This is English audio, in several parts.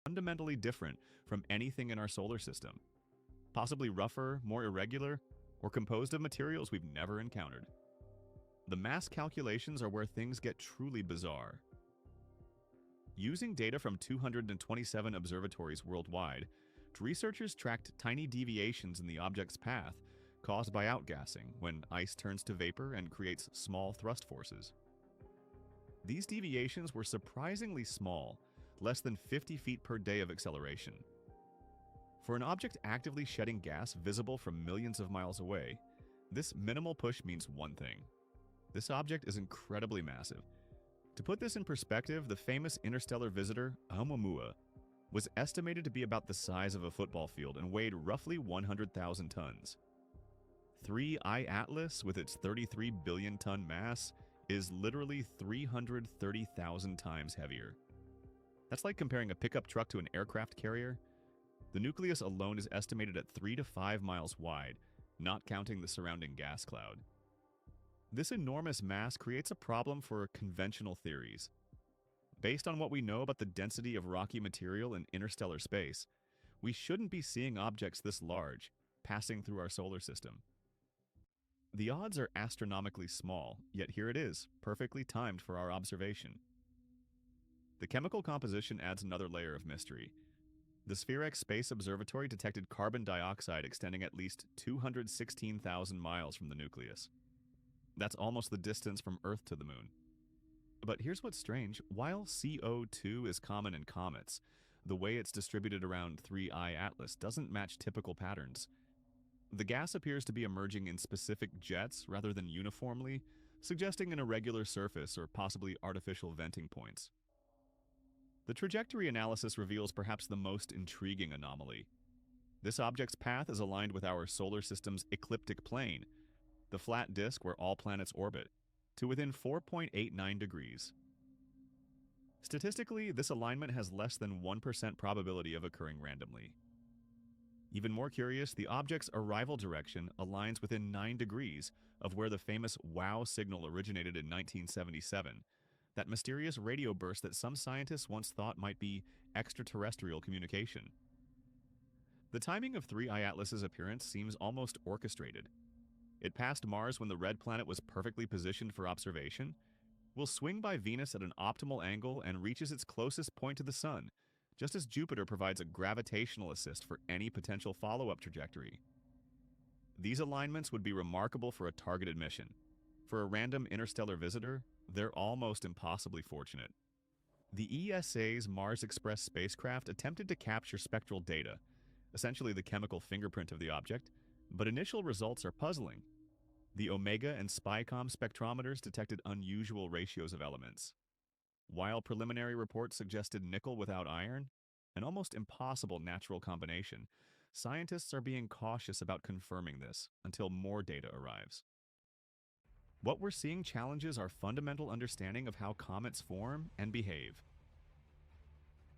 fundamentally different from anything in our solar system, possibly rougher, more irregular, or composed of materials we've never encountered. The mass calculations are where things get truly bizarre. Using data from 227 observatories worldwide, researchers tracked tiny deviations in the object's path caused by outgassing when ice turns to vapor and creates small thrust forces. These deviations were surprisingly small, less than 50 feet per day of acceleration. For an object actively shedding gas visible from millions of miles away, this minimal push means one thing. This object is incredibly massive. To put this in perspective, the famous interstellar visitor Oumuamua was estimated to be about the size of a football field and weighed roughly 100,000 tons. 3I Atlas, with its 33 billion ton mass, is literally 330,000 times heavier. That's like comparing a pickup truck to an aircraft carrier. The nucleus alone is estimated at 3 to 5 miles wide, not counting the surrounding gas cloud. This enormous mass creates a problem for conventional theories. Based on what we know about the density of rocky material in interstellar space, we shouldn't be seeing objects this large passing through our solar system. The odds are astronomically small, yet here it is, perfectly timed for our observation. The chemical composition adds another layer of mystery. The Spherex Space Observatory detected carbon dioxide extending at least 216,000 miles from the nucleus. That's almost the distance from Earth to the Moon. But here's what's strange. While CO2 is common in comets, the way it's distributed around 3I Atlas doesn't match typical patterns. The gas appears to be emerging in specific jets rather than uniformly, suggesting an irregular surface or possibly artificial venting points. The trajectory analysis reveals perhaps the most intriguing anomaly. This object's path is aligned with our solar system's ecliptic plane, the flat disk where all planets orbit, to within 4.89 degrees. Statistically, this alignment has less than 1% probability of occurring randomly. Even more curious, the object's arrival direction aligns within 9 degrees of where the famous WOW signal originated in 1977, that mysterious radio burst that some scientists once thought might be extraterrestrial communication. The timing of 3I Atlas's appearance seems almost orchestrated. It passed Mars when the red planet was perfectly positioned for observation, will swing by Venus at an optimal angle and reaches its closest point to the Sun, just as Jupiter provides a gravitational assist for any potential follow-up trajectory. These alignments would be remarkable for a targeted mission. For a random interstellar visitor, they're almost impossibly fortunate. The ESA's Mars Express spacecraft attempted to capture spectral data, essentially the chemical fingerprint of the object, but initial results are puzzling. The Omega and SPICOM spectrometers detected unusual ratios of elements. While preliminary reports suggested nickel without iron, an almost impossible natural combination, scientists are being cautious about confirming this until more data arrives. What we're seeing challenges our fundamental understanding of how comets form and behave.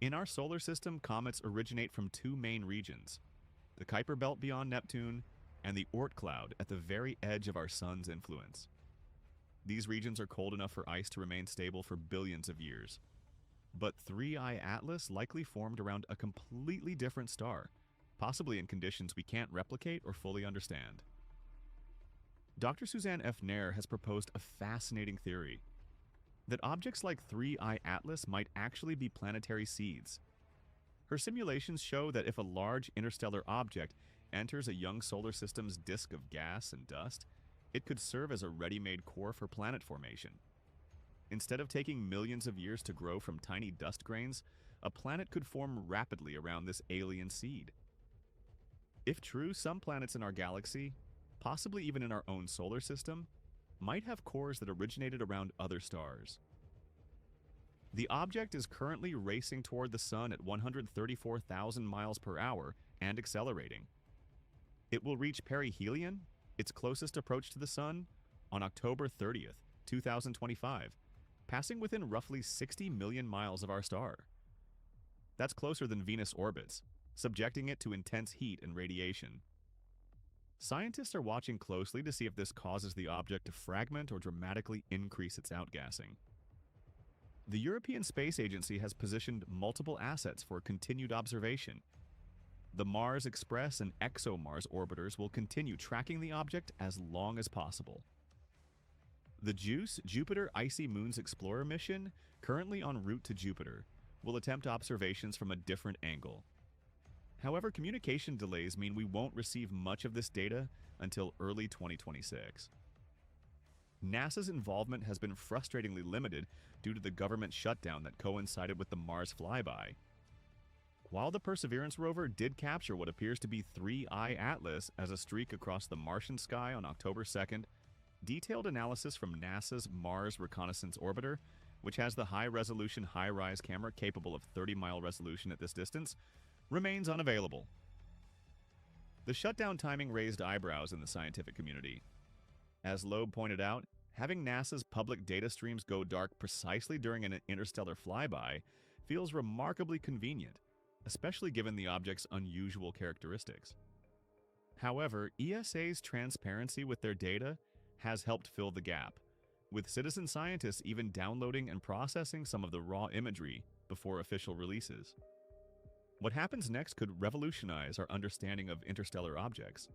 In our solar system, comets originate from two main regions, the Kuiper Belt beyond Neptune and the Oort cloud at the very edge of our sun's influence. These regions are cold enough for ice to remain stable for billions of years. But 3I Atlas likely formed around a completely different star, possibly in conditions we can't replicate or fully understand. Dr. Suzanne F. Nair has proposed a fascinating theory, that objects like 3I Atlas might actually be planetary seeds. Her simulations show that if a large interstellar object enters a young solar system's disk of gas and dust, it could serve as a ready-made core for planet formation. Instead of taking millions of years to grow from tiny dust grains, a planet could form rapidly around this alien seed. If true, some planets in our galaxy, possibly even in our own solar system, might have cores that originated around other stars. The object is currently racing toward the Sun at 134,000 miles per hour and accelerating. It will reach perihelion, its closest approach to the Sun, on October 30th, 2025, passing within roughly 60 million miles of our star. That's closer than Venus orbits, subjecting it to intense heat and radiation. Scientists are watching closely to see if this causes the object to fragment or dramatically increase its outgassing. The European Space Agency has positioned multiple assets for continued observation. The Mars Express and ExoMars orbiters will continue tracking the object as long as possible. The JUICE Jupiter Icy Moons Explorer mission, currently en route to Jupiter, will attempt observations from a different angle. However, communication delays mean we won't receive much of this data until early 2026. NASA's involvement has been frustratingly limited due to the government shutdown that coincided with the Mars flyby. While the Perseverance rover did capture what appears to be 3I Atlas as a streak across the Martian sky on October 2nd, detailed analysis from NASA's Mars Reconnaissance Orbiter, which has the high-resolution high-rise camera capable of 30-mile resolution at this distance, remains unavailable. The shutdown timing raised eyebrows in the scientific community. As Loeb pointed out, having NASA's public data streams go dark precisely during an interstellar flyby feels remarkably convenient, especially given the object's unusual characteristics. However, ESA's transparency with their data has helped fill the gap, with citizen scientists even downloading and processing some of the raw imagery before official releases. What happens next could revolutionize our understanding of interstellar objects.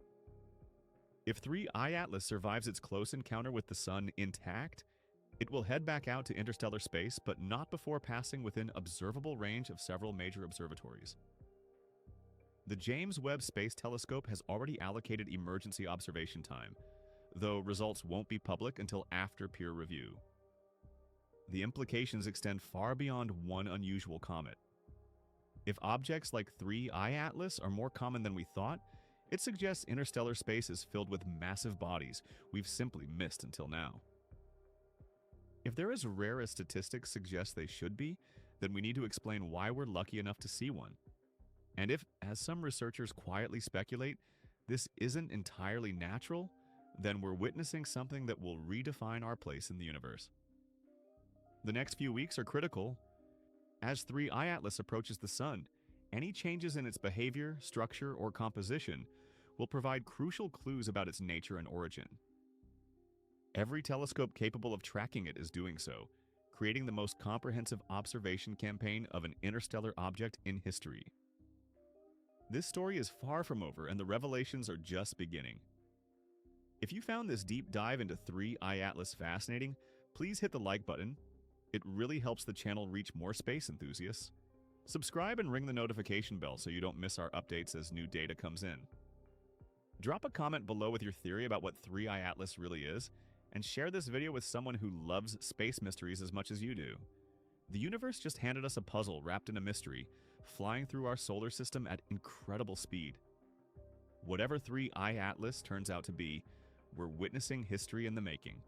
If 3I Atlas survives its close encounter with the Sun intact, it will head back out to interstellar space, but not before passing within observable range of several major observatories. The James Webb Space Telescope has already allocated emergency observation time, though results won't be public until after peer review. The implications extend far beyond one unusual comet. If objects like 3I Atlas are more common than we thought, it suggests interstellar space is filled with massive bodies we've simply missed until now. If they're as rare as statistics suggest they should be, then we need to explain why we're lucky enough to see one. And if, as some researchers quietly speculate, this isn't entirely natural, then we're witnessing something that will redefine our place in the universe. The next few weeks are critical. As 3I Atlas approaches the Sun, any changes in its behavior, structure, or composition will provide crucial clues about its nature and origin. Every telescope capable of tracking it is doing so, creating the most comprehensive observation campaign of an interstellar object in history. This story is far from over, and the revelations are just beginning. If you found this deep dive into 3I Atlas fascinating, please hit the like button. It really helps the channel reach more space enthusiasts. Subscribe and ring the notification bell so you don't miss our updates as new data comes in. Drop a comment below with your theory about what 3I Atlas really is, and share this video with someone who loves space mysteries as much as you do. The universe just handed us a puzzle wrapped in a mystery, flying through our solar system at incredible speed. Whatever 3I Atlas turns out to be, we're witnessing history in the making.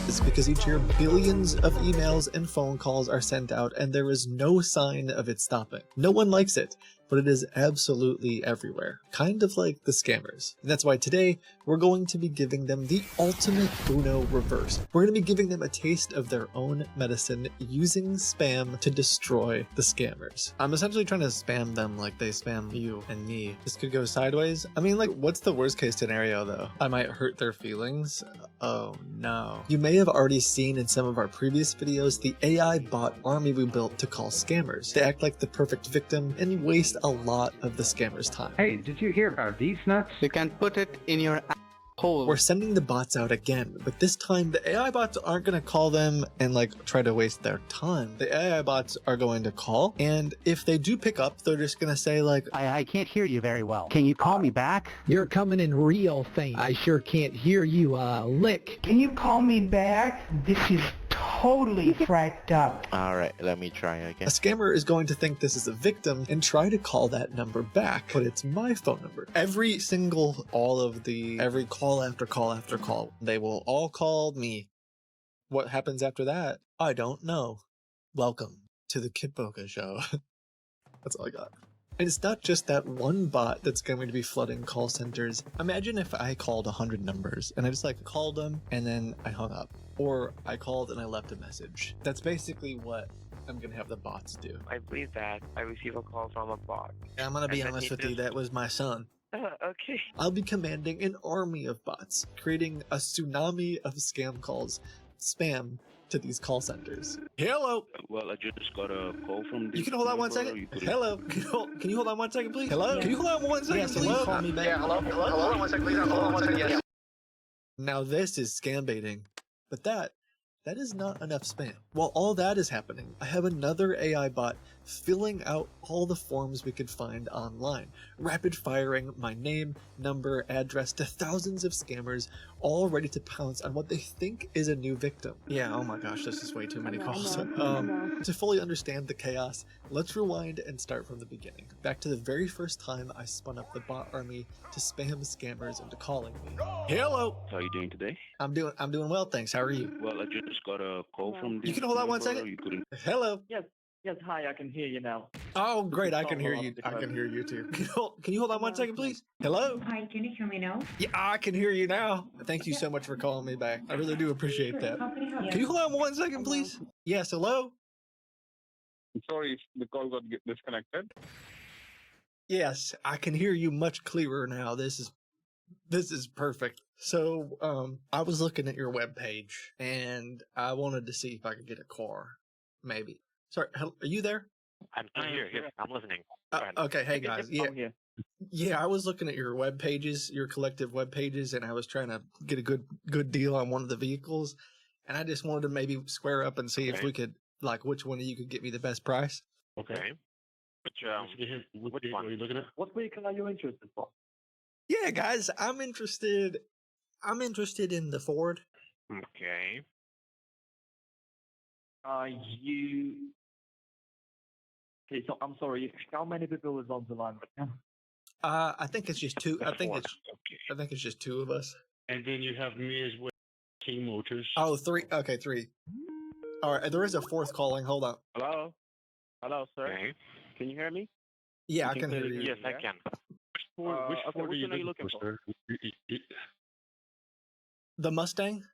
is because each year billions of emails and phone calls are sent out and there is no sign of it stopping. No one likes it, but it is absolutely everywhere. Kind of like the scammers. And that's why today we're going to be giving them the ultimate Uno reverse. We're going to be giving them a taste of their own medicine using spam to destroy the scammers. I'm essentially trying to spam them like they spam you and me. This could go sideways. I mean, like, what's the worst case scenario though? I might hurt their feelings. Oh no. You may have already seen in some of our previous videos the AI bot army we built to call scammers. They act like the perfect victim and waste a lot of the scammers' time. Hey, did you hear about these nuts? You can put it in your hole. We're sending the bots out again, but this time the AI bots aren't going to call them and like try to waste their time. The AI bots are going to call, and if they do pick up, they're just going to say like, I can't hear you very well. Can you call me back? You're coming in real faint. I sure can't hear you lick. Can you call me back? This is totally fracked up. Alright, let me try a again. scammer is going to think this is a victim and try to call that number back, but it's my phone number. Every call after call after call, they will all call me. What happens after that? I don't know. Welcome to the Kitboga Show. That's all I got. And it's not just that one bot that's going to be flooding call centers. Imagine if I called 100 numbers and I just like called them and then I hung up. Or I called and I left a message. That's basically what I'm going to have the bots do. I believe that. I receive a call from a bot. I'm going to be honest with you, that was my son. Okay. I'll be commanding an army of bots, creating a tsunami of scam calls, spam to these call centers. Hello. Well, I just got a call from this. You can hold on one second. Hello. Can you hold on 1 second, please? Hello. Yeah. Can you hold on 1 second, please? Hello? Call me back. Yeah, hello? Hello? Hold on 1 second, please. Hold on 1 second, yes. Now this is scam baiting, but that is not enough spam. While all that is happening, I have another AI bot filling out all the forms we could find online, rapid firing my name, number, address to thousands of scammers, all ready to pounce on what they think is a new victim. Yeah, oh my gosh, this is way too many calls. To fully understand the chaos, let's rewind and start from the beginning. Back to the very first time I spun up the bot army to spam scammers into calling me. Hello! How are you doing today? I'm doing well, thanks. How are you? Well, I just got a call from this. You can hold on 1 number. second. You couldn't. Hello. Yes, hi, I can hear you now. Oh, great! I can hear you. I can hear you too. Can you hold on 1 second, please? Hello. Hi, can you hear me now? Yeah, I can hear you now. Thank you so much for calling me back. I really do appreciate that. How can I help you? Can you hold on 1 second, please? Yes. Hello. I'm sorry if the call got disconnected. Yes, I can hear you much clearer now. This is perfect. So, I was looking at your webpage and I wanted to see if I could get a car. Maybe. Sorry, are you there? I'm still here. Yes, I'm listening. Okay, hey guys. Yeah, I was looking at your web pages, your collective web pages, and I was trying to get a good deal on one of the vehicles, and I just wanted to maybe square up and see if we could, like, which one of you could get me the best price. Okay. Which one are you looking at? What vehicle are you interested for? Yeah, guys, I'm interested in the Ford. Okay. Okay, so I'm sorry. How many people is on the line right now? I think it's just two. I think it's just two of us. And then you have me as well. King Motors. Oh, three. Okay, three. All right, there is a fourth calling. Hold on. Hello, sir. Okay. Can you hear me? Yeah, I can hear you. Yes, I can. Which Ford are you looking for, sir? The Mustang?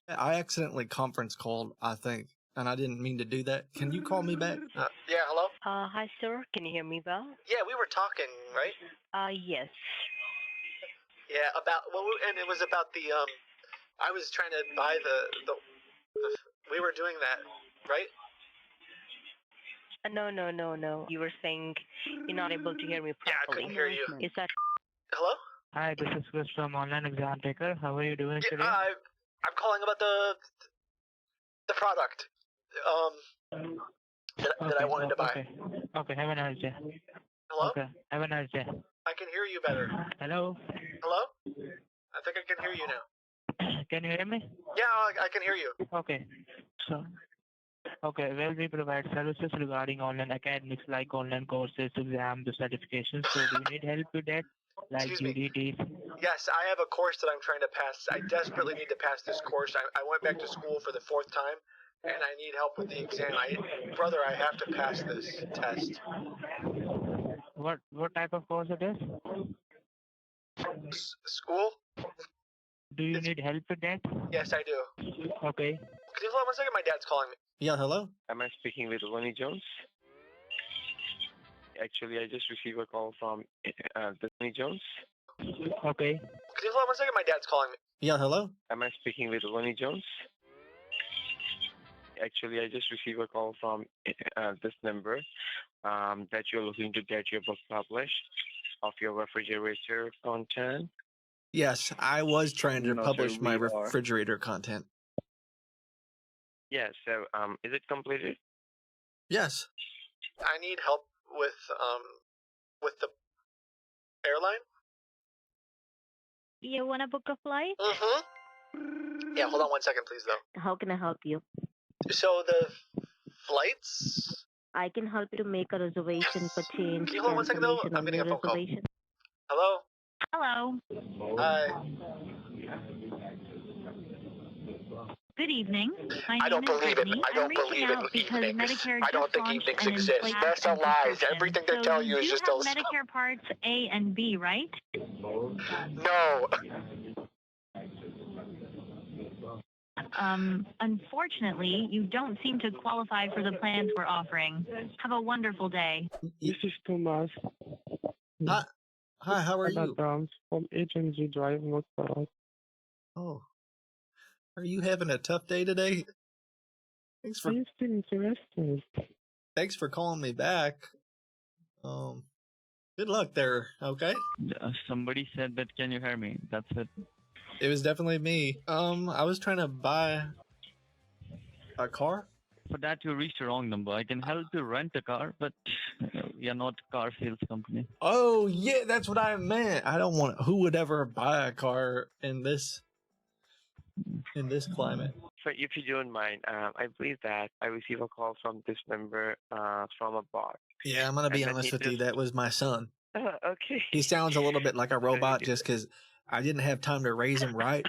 I accidentally conference called, I think, and I didn't mean to do that. Can you call me back? Yeah, hello? Hi, sir. Can you hear me well? Yeah, we were talking, right? Yes. Yeah, and it was about the, I was trying to buy the we were doing that, right? No. You were saying you're not able to hear me properly. Yeah, I couldn't hear you. Is that... Hello? Hi, this is Chris from Online Exam Taker. How are you doing today? I'm calling about the product that I wanted to buy. Okay, have a nice day. Hello? Okay, have a nice day. I can hear you better. Hello? Hello? I think I can hear you now. Can you hear me? Yeah, I can hear you. Okay. Well, we provide services regarding online academics like online courses, exams, certifications. So do you need help with that? Excuse me. Yes, I have a course that I'm trying to pass. I desperately need to pass this course. I went back to school for the 4th time, and I need help with the exam. Brother, I have to pass this test. What type of course it is? School? Do you need help with that? Yes, I do. Okay. Can you hold on 1 second? My dad's calling me. Yeah, hello? Am I speaking with Ronnie Jones? Actually, I just received a call from Ronnie Jones. Okay. Can you hold on 1 second? My dad's calling me. Yeah, hello? Am I speaking with Ronnie Jones? Actually, I just received a call from this number that you're looking to get your book published of your refrigerator content. Yes, I was trying to publish my refrigerator content. Yeah, so is it completed? Yes. I need help with the airline. You want to book a flight? Mm-hmm. Yeah, hold on 1 second, please, though. How can I help you? So the flights? I can help you to make a reservation for change. Can you hold on 1 second, though? I'm getting a phone call. Hello? Hello. Hi. Good evening. I don't believe it. I don't believe in evenings. I don't think evenings exist. That's a lie. Everything they tell you is just those. Medicare Parts A and B, right? No. Unfortunately, you don't seem to qualify for the plans we're offering. Have a wonderful day. This is Thomas. Hi, how are you? From Agency Drive, North South. Oh. Are you having a tough day today? Thanks for calling me back. Good luck there, okay? Somebody said that, can you hear me? That's it. It was definitely me. I was trying to buy a car. For that, you reached the wrong number. I can help you rent a car, but we are not a car sales company. Oh, yeah, that's what I meant. I don't want... Who would ever buy a car in this climate? So if you don't mind, I believe that I received a call from this number from a bot. Yeah, I'm going to be honest with you. That was my son. Okay. He sounds a little bit like a robot just because I didn't have time to raise him right.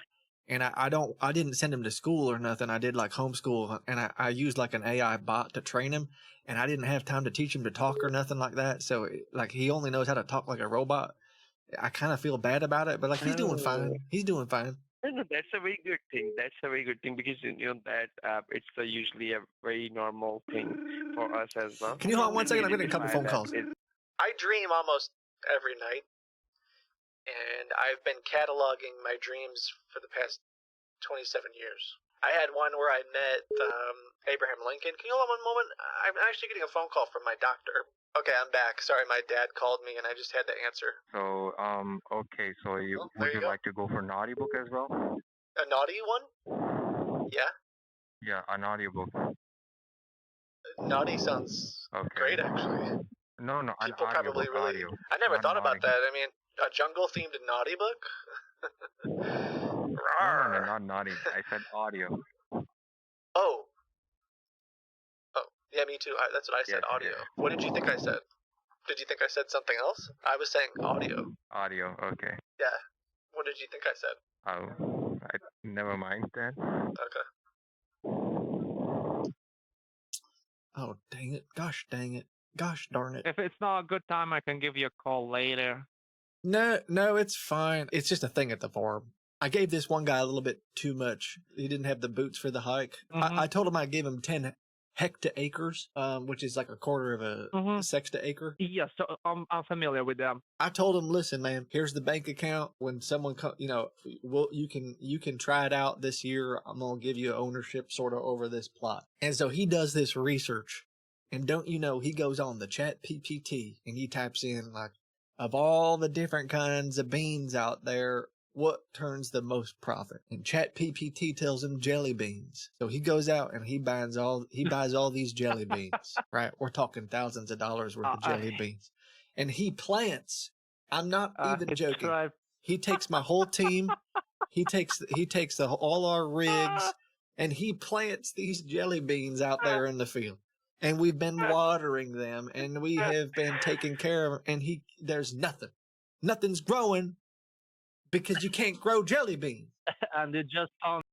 And I didn't send him to school or nothing. I did like homeschool, and I used like an AI bot to train him, and I didn't have time to teach him to talk or nothing like that. So like he only knows how to talk like a robot. I kind of feel bad about it, but like he's doing fine. He's doing fine. No, that's a very good thing. That's a very good thing because that it's usually a very normal thing for us as well. Can you hold on 1 second? I'm getting a couple phone calls. I dream almost every night, and I've been cataloging my dreams for the past 27 years. I had one where I met Abraham Lincoln. Can you hold on 1 moment? I'm actually getting a phone call from my doctor. Okay, I'm back. Sorry, my dad called me and I just had to answer. So, okay, so would you like to go for an audiobook as well? A naughty one? Yeah? Yeah, an audiobook. Naughty sounds great, actually. No, People probably really... I never thought about that. I mean, a jungle-themed naughty book? No, not naughty. I said audio. Oh. Yeah, me too. That's what I said, audio. Yeah. What did you think I said? Did you think I said something else? I was saying audio. Audio, okay. Yeah. What did you think I said? Oh, never mind then. Okay. Oh, dang it. Gosh dang it. Gosh darn it. If it's not a good time, I can give you a call later. No, it's fine. It's just a thing at the farm. I gave this one guy a little bit too much. He didn't have the boots for the hike. Mm-hmm. I told him I gave him 10 hectaacres, which is like a quarter of a sexta-acre. Yes, so I'm familiar with them. I told him, listen, man, here's the bank account. When someone comes, you can try it out this year. I'm gonna give you ownership sort of over this plot. And so he does this research, and don't you know, he goes on the Chat PPT and he types in like, of all the different kinds of beans out there, what turns the most profit? And Chat PPT tells him jelly beans. So he goes out and he buys all these jelly beans, right? We're talking thousands of dollars worth of jelly beans. And he plants. I'm not even joking. Right. He takes my whole team. He takes all our rigs, and he plants these jelly beans out there in the field. And we've been watering them, and we have been taking care of them, and there's nothing. Nothing's growing because you can't grow jelly beans. And they just found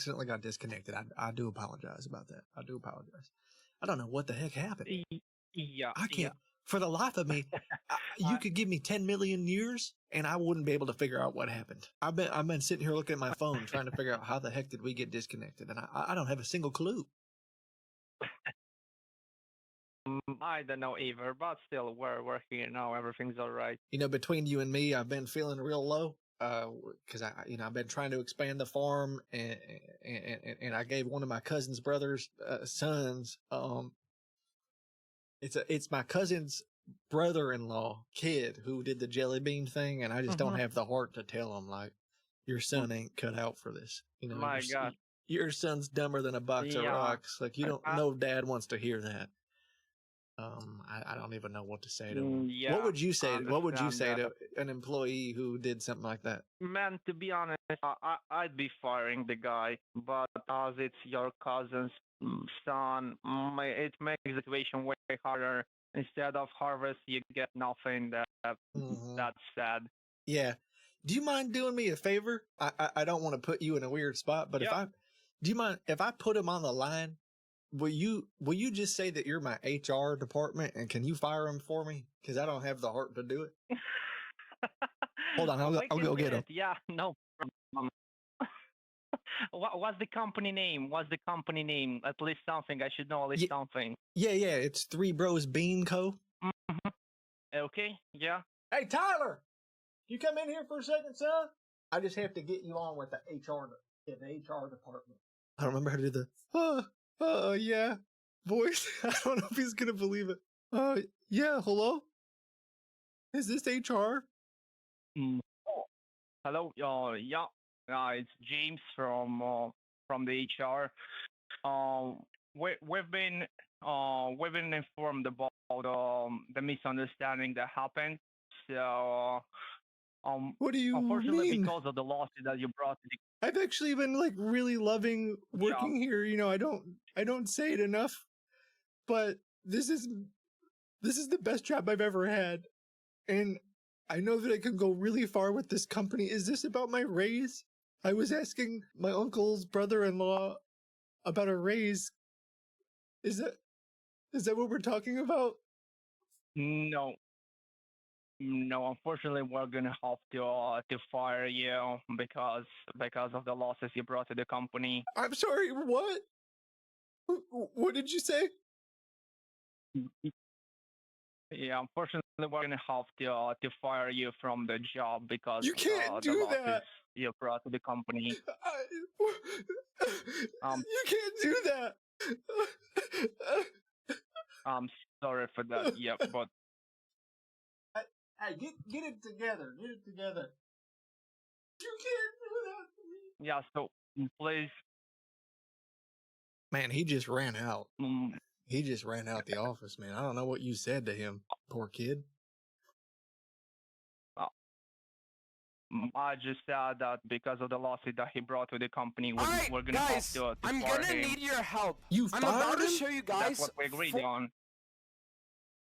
accidentally got disconnected. I do apologize about that. I do apologize. I don't know what the heck happened. Yeah. I can't, for the life of me, you could give me 10 million years and I wouldn't be able to figure out what happened. I've been sitting here looking at my phone trying to figure out how the heck did we get disconnected, and I don't have a single clue. I don't know either, but still, we're here now. Everything's all right. You know, between you and me, I've been feeling real low because I've been trying to expand the farm, and I gave one of my cousin's brother's sons. It's my cousin's brother-in-law kid who did the jelly bean thing, and I just don't have the heart to tell him, like, your son ain't cut out for this. You know, My God. Your son's dumber than a box of rocks. Like, you don't know, Dad wants to hear that. I don't even know what to say to him. Yeah, what would you say? What would you say that. to an employee who did something like that? Man, to be honest, I'd be firing the guy, but as it's your cousin's son, it makes the situation way harder. Instead of harvest, you get nothing. That's sad. Yeah. Do you mind doing me a favor? I don't want to put you in a weird spot, but do you mind if I put him on the line? Will you just say that you're my HR department, and can you fire him for me? Because I don't have the heart to do it. Hold on, I'll go get him. Yeah, no problem. What's the company name? What's the company name? At least something. I should know at least something. Yeah, it's Three Bros Bean Co. Okay, yeah. Hey, Tyler, you come in here for a second, son? I just have to get you on with the HR department. I don't remember how to do the yeah voice. I don't know if he's gonna believe it. Yeah, hello? Is this HR? Hello, yeah. It's James from the HR. We've been informed about the misunderstanding that happened. So what do you unfortunately, mean? because of the losses that you brought to the I've actually been like really loving working here. You know, I don't say it enough, but this is the best job I've ever had, and I know that I can go really far with this company. Is this about my raise? I was asking my uncle's brother-in-law about a raise. Is that what we're talking about? No, unfortunately, we're gonna have to fire you because of the losses you brought to the company. I'm sorry, what? What did you say? Yeah, unfortunately, we're gonna have to fire you from the job because you can't the do losses that. You brought to the company. You can't do that. I'm sorry for that. Yeah, but hey, get it together. Get it together. You can't do that to me. Yeah, so please. Man, he just ran out. He just ran out the office, man. I don't know what you said to him, poor kid. I just said that because of the losses that he brought to the company, we're gonna guys, have to I'm fire gonna him. need your help. You I'm fired about him? to show you guys. That's what we agreed on.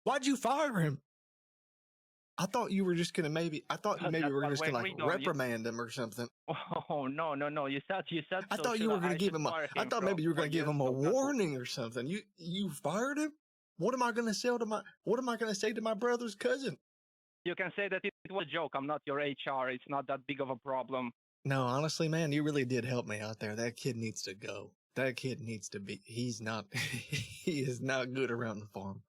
Why'd you fire him? I thought you were just gonna maybe were just gonna like reprimand him or something. Oh no! You said. I thought you were gonna give him I thought maybe you were gonna give him a warning or something. You fired him? What am I gonna say to my brother's cousin? You can say that it was a joke. I'm not your HR. It's not that big of a problem. No, honestly, man, you really did help me out there. That kid needs to go. That kid needs to be. He's not. He is not good around the farm.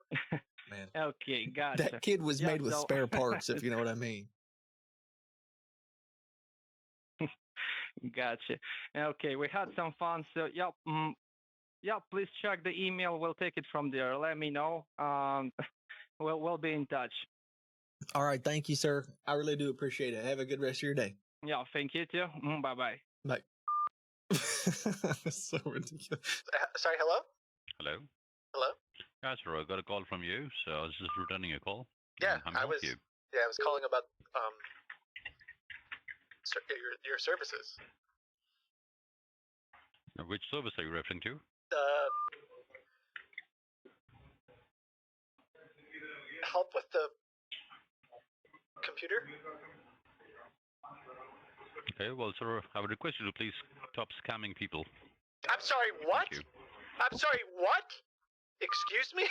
Man. Okay, gotcha. That kid was made with spare parts, if you know what I mean. Gotcha. Okay, we had some fun. So, please check the email. We'll take it from there. Let me know. We'll be in touch. All right, thank you, sir. I really do appreciate it. Have a good rest of your day. Yeah, thank you too. Bye-bye. Bye. So ridiculous. Sorry, hello? Hello? Hello? Yeah, sir, I got a call from you, so I was just returning a call. Yeah, How may I help you? Yeah, I was calling about your services. Which service are you referring to? Help with the computer? Okay, well, sir, I would request you to please stop scamming people. I'm sorry, what? Thank you. I'm sorry, what? Excuse me?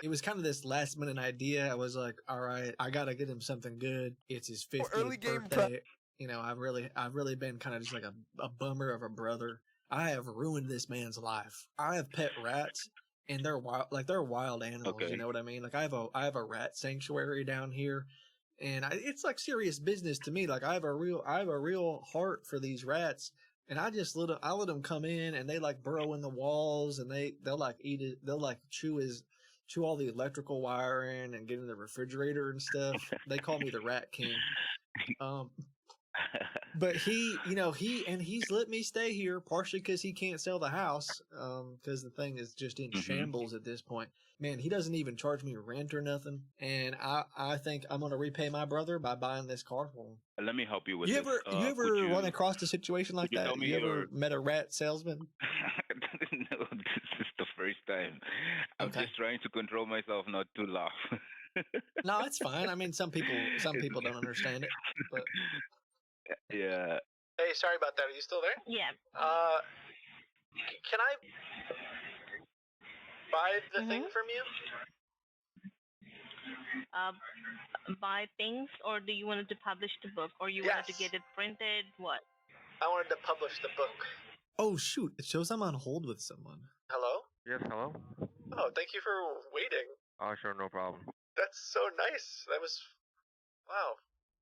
It was kind of this last minute idea. I was like, all right, I gotta get him something good. It's his 50th early game birthday. You know, I've really been kind of just like a bummer of a brother. I have ruined this man's life. I have pet rats, and they're wild animals. Okay. You know what I mean? Like I have a rat sanctuary down here, and it's like serious business to me. Like I have a real heart for these rats. And I let them come in, and they like burrow in the walls, and they'll like eat it. They'll like chew all the electrical wiring and get in the refrigerator and stuff. They call me the Rat King. But he's let me stay here partially because he can't sell the house because the thing is just in shambles at this point. Man, he doesn't even charge me rent or nothing, and I think I'm gonna repay my brother by buying this car for him. Let me help you with You this. ever run across a situation like that? You ever met a rat salesman? No, this is the first time. I'm just trying to control myself not to laugh. No, it's fine. I mean, some people don't understand it, but yeah. Hey, sorry about that. Are you still there? Yeah. Can I buy the thing from you? Buy things, or do you want to publish the book, or you wanted to get it printed? What? I wanted to publish the book. Oh shoot! It shows I'm on hold with someone. Hello? Yes, hello? Oh, thank you for waiting. Oh, sure, no problem. That's so nice. Wow.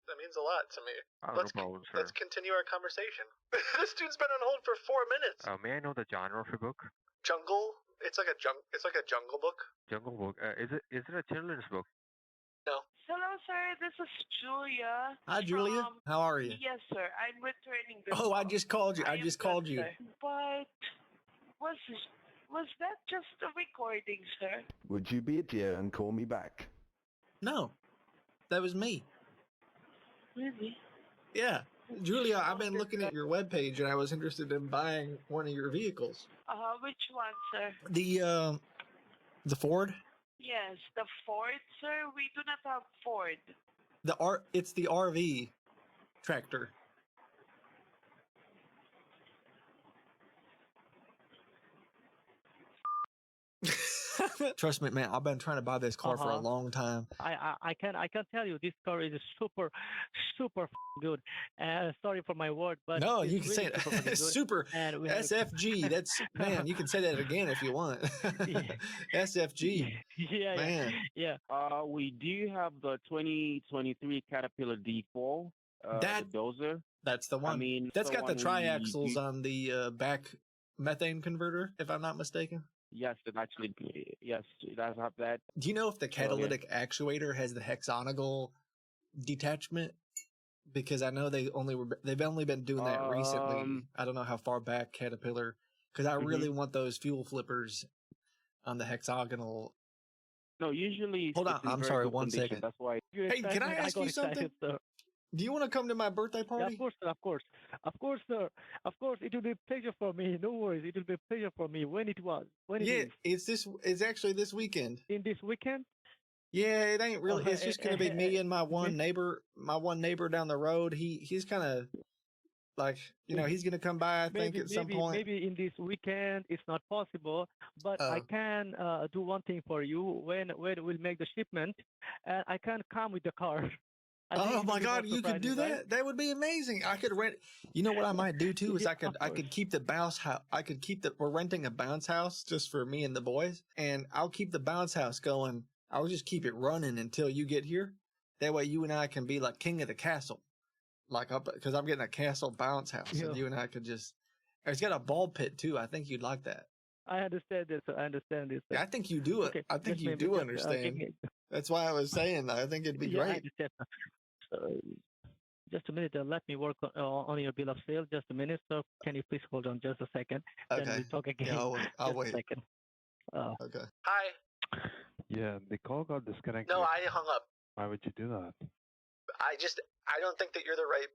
That means a lot to me. Oh, no problem, sir. Let's continue our conversation. This dude's been on hold for 4 minutes. May I know the genre of your book? Jungle? It's like a jungle book. Jungle book. Is it a children's book? No. Hello, sir. This is Julia. Hi, Julia. How are you? Yes, sir. I'm returning the Oh, I just called you. I just called you. Sir. But was that just a recording, sir? Would you be a dear and call me back? No. That was me. Really? Yeah. Julia, I've been looking at your webpage and I was interested in buying one of your vehicles. Which one, sir? The Ford? Yes, the Ford, sir. We do not have Ford. It's the RV tractor. Trust me, man. I've been trying to buy this car for a long time. I can tell you this car is super good. Sorry for my word, but no, it's you can really say it. Super SFG. That's man. You can say that again if you want. SFG. Yeah, man. Yeah. We do have the 2023 Caterpillar D4. The dozer. That's the one. I mean, that's got the triaxles on the back methane converter, if I'm not mistaken. Yes, it does have that. Do you know if the catalytic actuator has the hexagonal detachment? Because I know they've only been doing that recently. I don't know how far back Caterpillar, because I really want those fuel flippers on the hexagonal. No, usually. Hold on, I'm sorry, 1 second. That's why. Hey, can I ask you something? Do you want to come to my birthday party? Yeah, of course, sir. Of course, it will be a pleasure for me. No worries, it will be a pleasure for me. When it is. It's actually this weekend. In this weekend? Yeah, it ain't really. It's just gonna be me and my one neighbor down the road. He's kind of like, he's gonna come by. I think at some point. Maybe in this weekend it's not possible, but I can do one thing for you. When we'll make the shipment, and I can come with the car. Oh my God, you could do that? Right? That would be amazing. I could rent. You know what I might do too is I could keep the bounce house. We're renting a bounce house just for me and the boys, and I'll keep the bounce house going. I'll just keep it running until you get here. That way, you and I can be like king of the castle, because I'm getting a castle bounce house, and you and I could just. It's got a ball pit too. I think you'd like that. I understand this. Yeah, I think you do it. Okay. I think you do understand. That's why I was saying I think it'd be great. I understand. Just a minute. Let me work on your bill of sale. Just a minute. So can you please hold on just a second? Okay. Then we'll talk again. Yeah, I'll wait. A second. Okay. Hi. Yeah, the call got disconnected. No, I hung up. Why would you do that? I don't think that you're the right.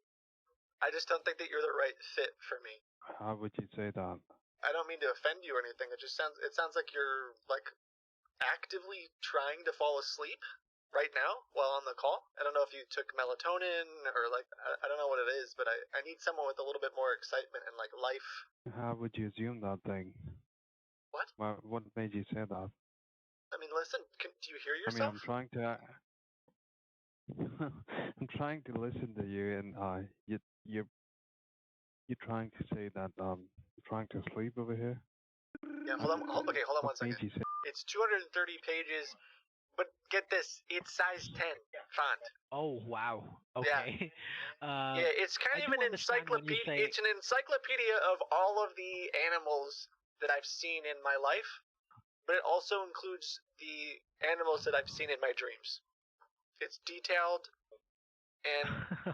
I just don't think that you're the right fit for me. How would you say that? I don't mean to offend you or anything. It sounds like you're like actively trying to fall asleep. Right now, while on the call? I don't know if you took melatonin or like, I don't know what it is, but I need someone with a little bit more excitement and like life. How would you assume that thing? What? What made you say that? I mean, listen, do you hear I mean, yourself? I'm trying to. I'm trying to listen to you, and you're trying to say that I'm trying to sleep over here. Yeah, hold on 1 second. It's 230 pages, but get this, it's size 10 font. Oh wow. Okay. Yeah, it's kind of an encyclopedia. It's an encyclopedia of all of the animals that I've seen in my life, but it also includes the animals that I've seen in my dreams. It's detailed, and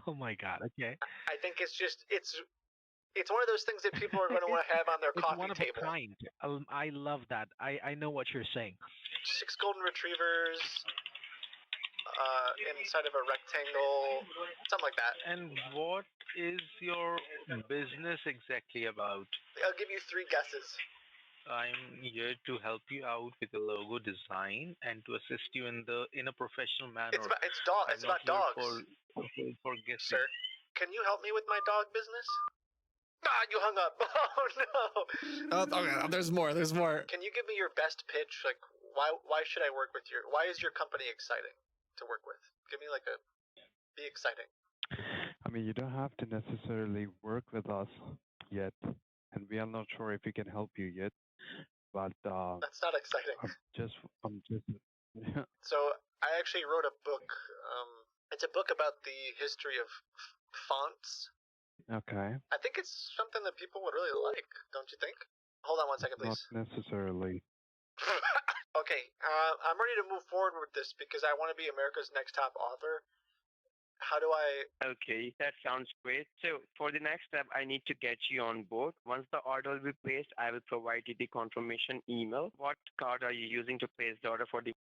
oh my god. Okay. I think it's one of those things that people are going to want to have on their coffee one of table. A kind. I love that. I know what you're saying. 6 golden retrievers inside of a rectangle, something like that. And what is your business exactly about? I'll give you 3 guesses. I'm here to help you out with the logo design and to assist you in a professional manner. It's about dogs. For guessing. Sir, can you help me with my dog business? Ah, you hung up. Oh no. Okay, there's more. Can you give me your best pitch? Like, why should I work with why is your company exciting to work with? Give me be exciting. I mean, you don't have to necessarily work with us yet, and we are not sure if we can help you yet. But that's not exciting. I'm just. So I actually wrote a book. It's a book about the history of fonts. Okay. I think it's something that people would really like, don't you think? Hold on 1 second, please. Not necessarily. Okay, I'm ready to move forward with this because I want to be America's next top author. How do I... Okay, that sounds great. So for the next step, I need to get you on board. Once the order will be placed, I will provide you the confirmation email. What card are you using to place the order for the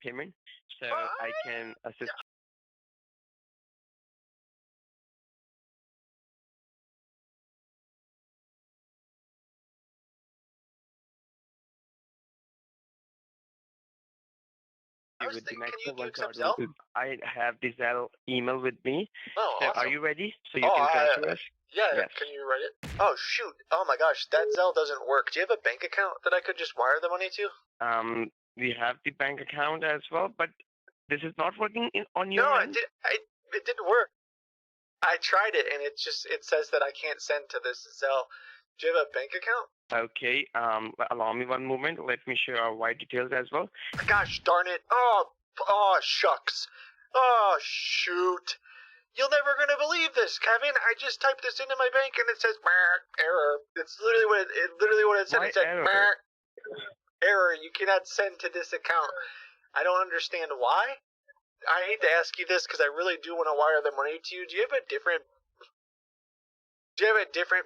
payment, so I can assist. With the next can you one, accept so Zelle? I have the Zelle email with me. Oh, So awesome. are you ready? So you can transfer us? Yeah, Yes. can you write it? Oh, shoot. Oh my gosh, that Zelle doesn't work. Do you have a bank account that I could just wire the money to? We have the bank account as well, but this is not working on your No, end? it didn't work. I tried it, and it says that I can't send to this Zelle. Do you have a bank account? Okay, allow me one moment. Let me share our white details as well. Gosh darn it. Oh, shucks. Oh, shoot. You're never gonna believe this, Kevin. I just typed this into my bank and it says error. It's literally what it said. It said error. You cannot send to this account. I don't understand why. I hate to ask you this because I really do want to wire the money to you. Do you have a different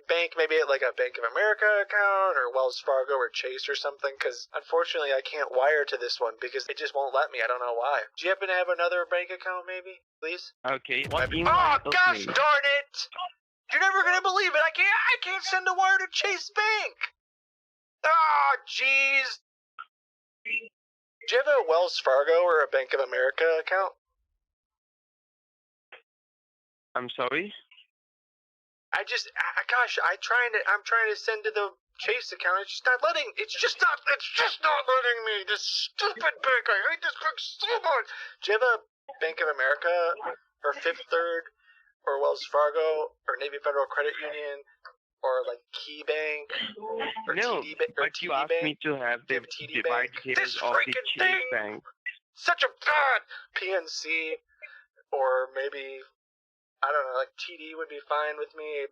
bank, maybe like a Bank of America account or Wells Fargo or Chase or something? Because unfortunately I can't wire to this one because it just won't let me. I don't know why. Do you happen to have another bank account maybe, please? Okay. Oh, gosh darn it! You're never gonna believe it. I can't send a wire to Chase Bank. Ah, jeez. Do you have a Wells Fargo or a Bank of America account? I'm sorry? I'm trying to send to the Chase account. It's just not letting me. This stupid bank. I hate this bank so much. Do you have a Bank of America or Fifth Third or Wells Fargo or Navy Federal Credit Union or like Key Bank or TD Bank or but you asked me to have the white details of the Chase Bank. Such a PNC or maybe I don't know, like TD would be fine with me.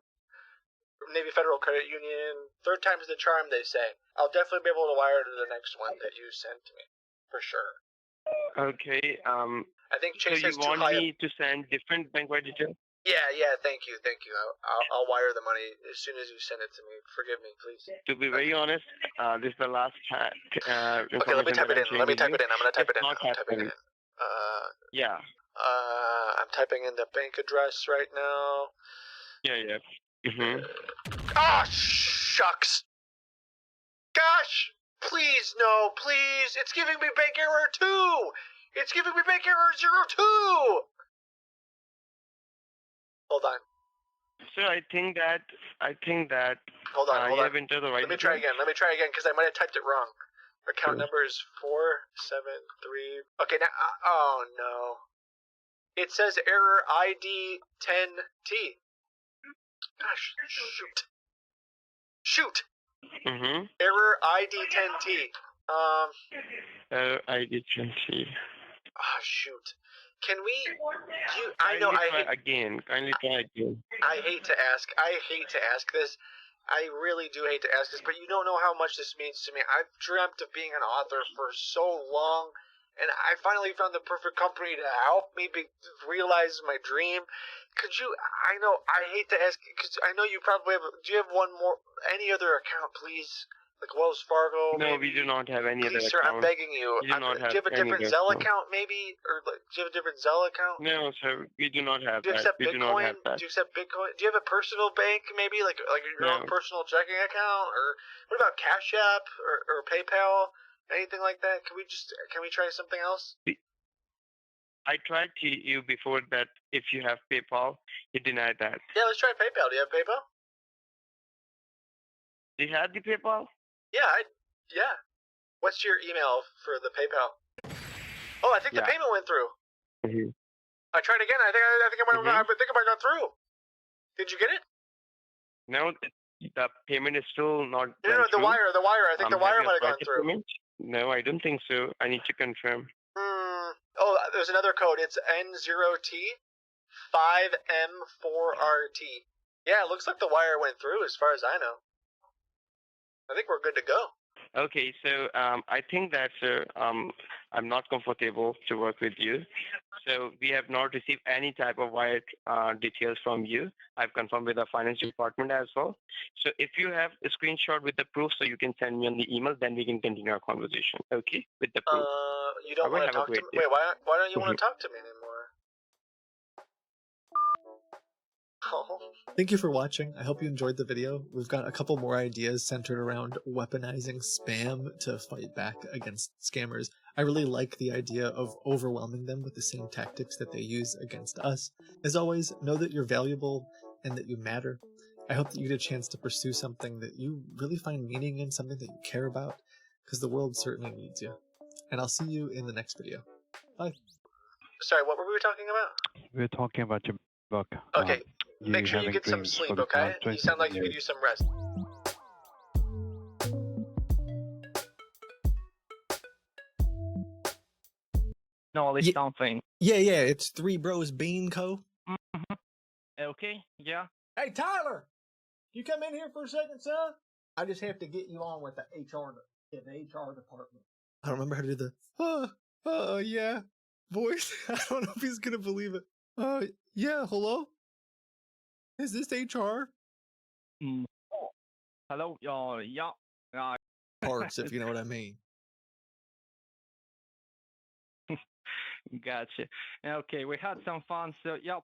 Navy Federal Credit Union. Third time's the charm, they say. I'll definitely be able to wire to the next one that you send to me, for sure. Okay. I think Chase so has you want too high me to send different bank white details? Yeah. Thank you. I'll wire the money as soon as you send it to me. Forgive me, please. To be very honest, this is the last time. Okay, let me type it in. I'm gonna type it in. Yeah. I'm typing in the bank address right now. Yeah. Mm-hmm. Ah, shucks. Gosh, please, no, please. It's giving me bank error 2. It's giving me bank error 02. Hold on. So I think that. Hold on. You have entered the right. Let me try again because I might have typed it wrong. Account number is 473. Okay, now. Oh no. It says error ID 10T. Gosh, shoot. Mm-hmm. Error ID 10T. Error ID 10T. Ah, shoot. Can we? Kindly try again. I hate to ask this. I really do hate to ask this, but you don't know how much this means to me. I've dreamt of being an author for so long, and I finally found the perfect company to help me realize my dream. Could you? I hate to ask because I know you probably have. Do you have any other account, please? Like Wells Fargo? No, maybe? we do not have any other account. Sir, I'm begging you. Do you have a different Zelle account, maybe? Or do you have a different Zelle account? No, sir, we do not have that. Do you accept Bitcoin? Do you accept Bitcoin? Do you have a personal bank, maybe? Like your own personal checking account? Or what about Cash App or PayPal? Anything like that? Can we try something else? I tried to you before that if you have PayPal, you denied that. Yeah, let's try PayPal. Do you have PayPal? Do you have the PayPal? Yeah. What's your email for the PayPal? Oh, I think the payment went through. Mm-hmm. I tried again. I think I might have gone through. Did you get it? No, the payment is still not. No, the wire. I think the wire might have gone through. Payment? No, I don't think so. I need to confirm. Oh, there's another code. It's N0T 5M4RT. Yeah, it looks like the wire went through as far as I know. I think we're good to go. Okay, so I think that I'm not comfortable to work with you. So we have not received any type of wire details from you. I've confirmed with the finance department as well. So if you have a screenshot with the proof, so you can send me on the email, then we can continue our conversation. Okay, with the proof. You don't want to Have a talk to great me? day. Wait, why don't you want to talk to me anymore? Oh. Thank you for watching. I hope you enjoyed the video. We've got a couple more ideas centered around weaponizing spam to fight back against scammers. I really like the idea of overwhelming them with the same tactics that they use against us. As always, know that you're valuable and that you matter. I hope that you get a chance to pursue something that you really find meaning in, something that you care about, because the world certainly needs you. And I'll see you in the next video. Bye. Sorry, what were we talking about? We're talking about your book. Okay, make sure you get some sleep, okay? You sound like you could use some rest. Knowledge something. Yeah, it's Three Bros Bean Co. Okay, yeah. Hey, Tyler! You come in here for a second, son? I just have to get you on with the HR department. I don't remember how to do the, yeah, voice. I don't know if he's gonna believe it. Yeah, hello? Is this HR? Hello, yeah. Parts, if you know what I mean. Gotcha. Okay, we had some fun, so yeah,